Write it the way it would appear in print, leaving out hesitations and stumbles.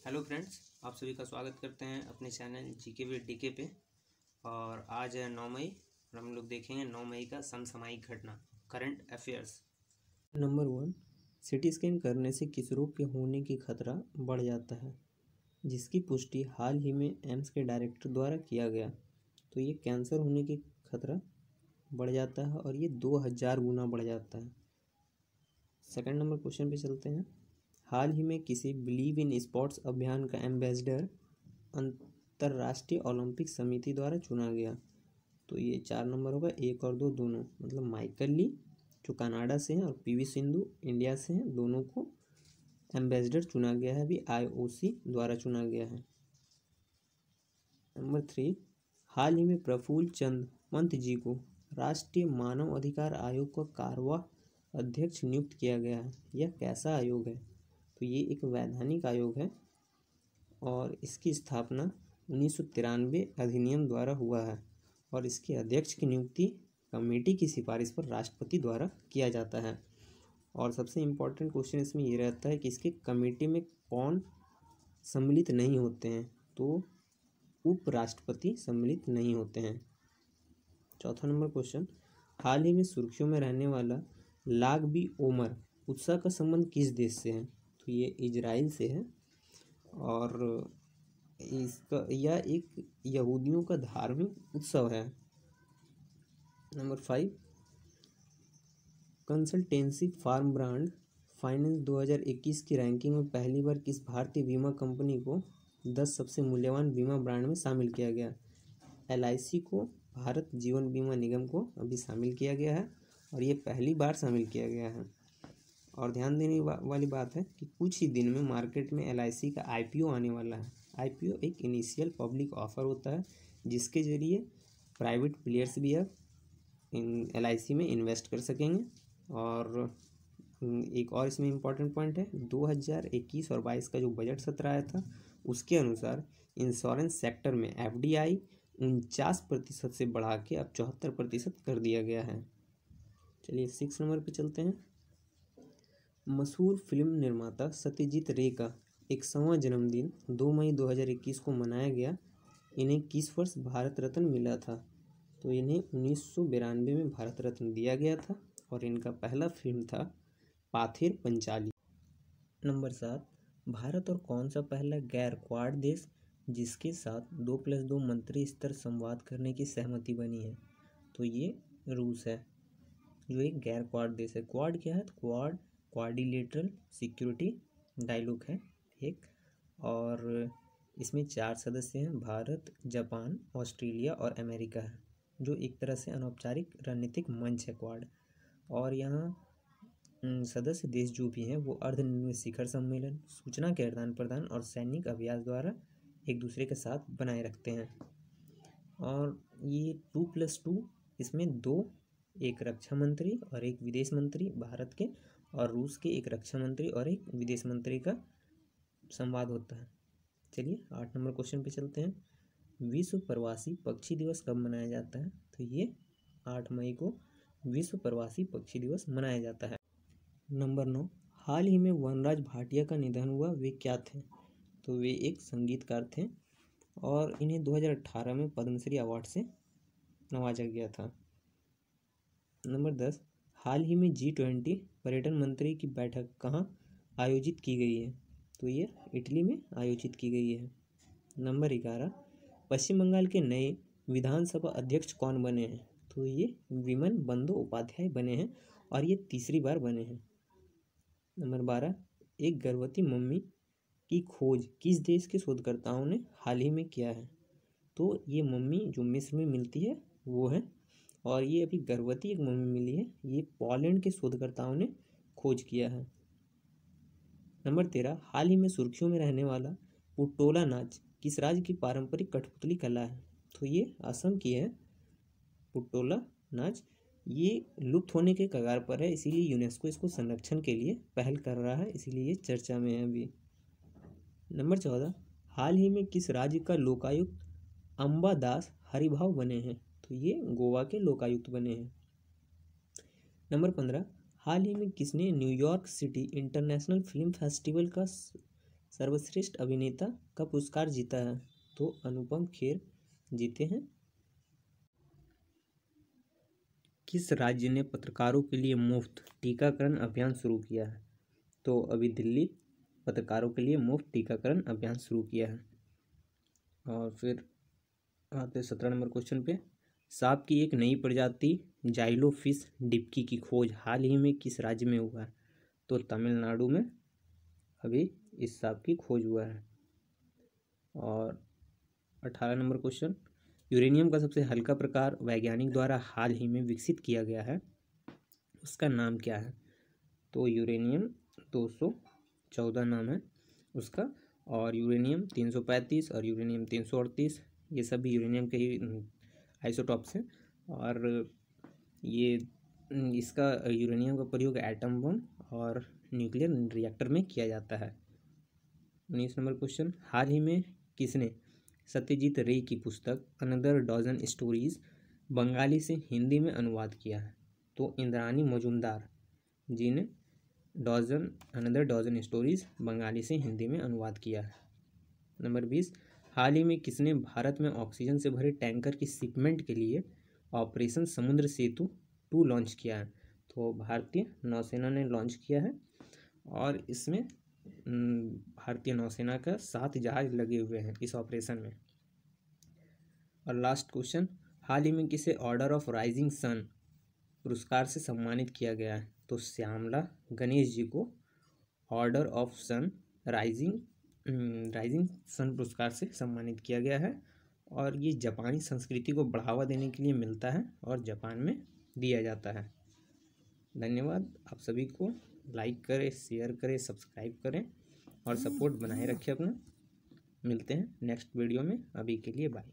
Hello friends, आप सभी का स्वागत करते हैं अपने चैनल जीके विद डीके पे। और आज है 9 मई और हम लोग देखेंगे 9 मई का समसामयिक घटना, current affairs. Number 1, CT scan करने से किस रोग के होने की खतरा बढ़ जाता है, जिसकी पुष्टि हाल ही में एम्स के डायरेक्टर द्वारा किया गया। तो ये कैंसर होने की खतरा बढ़ जाता है और ये 2000 गुना बढ़ जाता है। सेकंड नंबर क्वेश्चन पे चलते हैं। हाल ही में किसी बिलीव इन स्पोर्ट्स अभियान का एम्बेसडर अंतर्राष्ट्रीय ओलंपिक समिति द्वारा चुना गया। तो ये 4 नंबर होगा, 1 और 2 दोनों, मतलब माइकल ली जो कनाडा से हैं और पीवी सिंधु इंडिया से हैं, दोनों को एम्बेसडर चुना गया है, अभी आईओसी द्वारा चुना गया है। नंबर 3, हाल ही में प्रफुल्ल चंद्र पंत जी को राष्ट्रीय मानव अधिकार आयोग का कार्यवाहक अध्यक्ष नियुक्त किया गया है। यह कैसा आयोग है? तो ये एक वैधानिक आयोग है और इसकी स्थापना 1993 अधिनियम द्वारा हुआ है और इसके अध्यक्ष की नियुक्ति कमेटी की सिफारिश पर राष्ट्रपति द्वारा किया जाता है। और सबसे इम्पोर्टेंट क्वेश्चन इसमें ये रहता है कि इसके कमेटी में कौन सम्मिलित नहीं होते हैं? तो उपराष्ट्रपति सम्मिलित नहीं होते हैं। चौथा नंबर क्वेश्चन, हाल ही में सुर्खियों में रहने वाला लाग बी ओमर उत्सव का संबंध किस देश से है? तो ये इजराइल से है और इसका यह एक यहूदियों का धार्मिक उत्सव है। Number 5, consultancy firm Brand Finance 2021 की रैंकिंग में पहली बार किस भारतीय बीमा कंपनी को 10 सबसे मूल्यवान बीमा ब्रांड में शामिल किया गया? एलआईसी को भारत जीवन बीमा निगम को अभी शामिल किया गया है और ये पहली बार शामिल किया गया है। और ध्यान देने वाली बात है कि कुछ ही दिन में मार्केट में एलआईसी का आईपीओ आने वाला है। आईपीओ एक इनिशियल पब्लिक ऑफर होता है जिसके जरिए प्राइवेट प्लेयर्स भी अब एलआईसी में इन्वेस्ट कर सकेंगे। और एक और इसमें इम्पॉर्टेंट पॉइंट है, 2021 और 22 का जो बजट सत्र आया था उसके अनुसार इंश्योरेंस सेक्टर में एफडीआई 49% से बढ़ा के अब 74% कर दिया गया है। चलिए 6 नंबर पे चलते हैं। मशहूर फिल्म निर्माता सत्यजीत रे का 100वां जन्मदिन 2 मई 2021 को मनाया गया। इन्हें किस वर्ष भारत रत्न मिला था? तो इन्हें 1992 में भारत रत्न दिया गया था और इनका पहला फिल्म था पाथेर पंचाली। नंबर 7, भारत और कौन सा पहला गैर क्वाड देश जिसके साथ 2+2 मंत्री स्तर संवाद करने की सहमति बनी है? तो ये रूस है जो एक गैर क्वाड देश है। क्वाड क्या है? क्वाड क्वाड्रिलेटरल सिक्योरिटी डायलॉग है एक, और इसमें 4 सदस्य हैं, भारत, जापान, ऑस्ट्रेलिया और अमेरिका है, जो एक तरह से अनौपचारिक रणनीतिक मंच है क्वाड। और यहाँ सदस्य देश जो भी हैं वो अर्धनिर्मित शिखर सम्मेलन, सूचना के आदान प्रदान और सैनिक अभ्यास द्वारा एक दूसरे के साथ बनाए रखते हैं। और ये 2+2, इसमें 2, एक रक्षा मंत्री और एक विदेश मंत्री भारत के, और रूस के एक रक्षा मंत्री और एक विदेश मंत्री का संवाद होता है। चलिए 8 नंबर क्वेश्चन पे चलते हैं। विश्व प्रवासी पक्षी दिवस कब मनाया जाता है? तो ये 8 मई को विश्व प्रवासी पक्षी दिवस मनाया जाता है। नंबर 9, हाल ही में वनराज भाटिया का निधन हुआ, वे क्या थे? तो वे एक संगीतकार थे और इन्हें 2018 में पद्मश्री अवार्ड से नवाजा गया था। नंबर 10, हाल ही में G20 पर्यटन मंत्री की बैठक कहाँ आयोजित की गई है? तो ये इटली में आयोजित की गई है। नंबर 11, पश्चिम बंगाल के नए विधानसभा अध्यक्ष कौन बने हैं? तो ये विमल बंदोपाध्याय बने हैं और ये तीसरी बार बने हैं। नंबर 12, एक गर्भवती मम्मी की खोज किस देश के शोधकर्ताओं ने हाल ही में किया है? तो ये मम्मी जो मिस्र में मिलती है वो है, और ये अभी गर्भवती एक मम्मी मिली है, ये पोलैंड के शोधकर्ताओं ने खोज किया है। नंबर 13, हाल ही में सुर्खियों में रहने वाला पुटोला नाच किस राज्य की पारंपरिक कठपुतली कला है? तो ये असम की है पुटोला नाच। ये लुप्त होने के कगार पर है, इसीलिए यूनेस्को इसको संरक्षण के लिए पहल कर रहा है, इसीलिए ये चर्चा में है अभी। नंबर 14, हाल ही में किस राज्य का लोकायुक्त अंबादास हरिभाव बने हैं? तो ये गोवा के लोकायुक्त बने हैं। नंबर 15, हाल ही में किसने New York city international film festival का सर्वश्रेष्ठ अभिनेता का पुरस्कार जीता है? तो अनुपम खेर जीते हैं। किस राज्य ने पत्रकारों के लिए मुफ्त टीकाकरण अभियान शुरू किया है? तो अभी दिल्ली पत्रकारों के लिए मुफ्त टीकाकरण अभियान शुरू किया है। और फिर आते 17 नंबर क्वेश्चन पे। सांप की एक नई प्रजाति जाइलोफिश डिप्की की खोज हाल ही में किस राज्य में हुआ है? तो तमिलनाडु में अभी इस सांप की खोज हुआ है। और 18 नंबर क्वेश्चन। यूरेनियम का सबसे हल्का प्रकार वैज्ञानिक द्वारा हाल ही में विकसित किया गया है, उसका नाम क्या है? तो यूरेनियम 214 नाम है उसका। और यूरेनियम 335 और यूरेनियम 338 ये सभी यूरेनियम के ही आइसोटॉप्स हैं। और ये इसका यूरेनियम का प्रयोग एटम बम और न्यूक्लियर रिएक्टर में किया जाता है। 19 नंबर क्वेश्चन। हाल ही में किसने सत्यजीत रे की पुस्तक अनदर डजन स्टोरीज बंगाली से हिंदी में अनुवाद किया है? तो इंद्रानी मजूमदार जी ने अनदर डजन स्टोरीज बंगाली से हिंदी में अनुवाद किया है। नंबर 20। हाल ही में किसने भारत में ऑक्सीजन से भरे टैंकर की शिपमेंट के लिए ऑपरेशन समुद्र सेतु 2 लॉन्च किया है? तो भारतीय नौसेना ने लॉन्च किया है। और इसमें भारतीय नौसेना का 7 जहाज लगे हुए हैं इस ऑपरेशन में। और लास्ट क्वेश्चन। हाल ही में किसे ऑर्डर ऑफ राइजिंग सन पुरस्कार से सम्मानित किया गया है? तो श्यामला गणेश जी को Order of Sun Rising Sun पुरस्कार से सम्मानित किया गया है। और ये जापानी संस्कृति को बढ़ावा देने के लिए मिलता है और जापान में दिया जाता है। धन्यवाद आप सभी को। लाइक करें, शेयर करें, सब्सक्राइब करें और सपोर्ट बनाए रखें अपना। मिलते हैं नेक्स्ट वीडियो में। अभी के लिए बाय।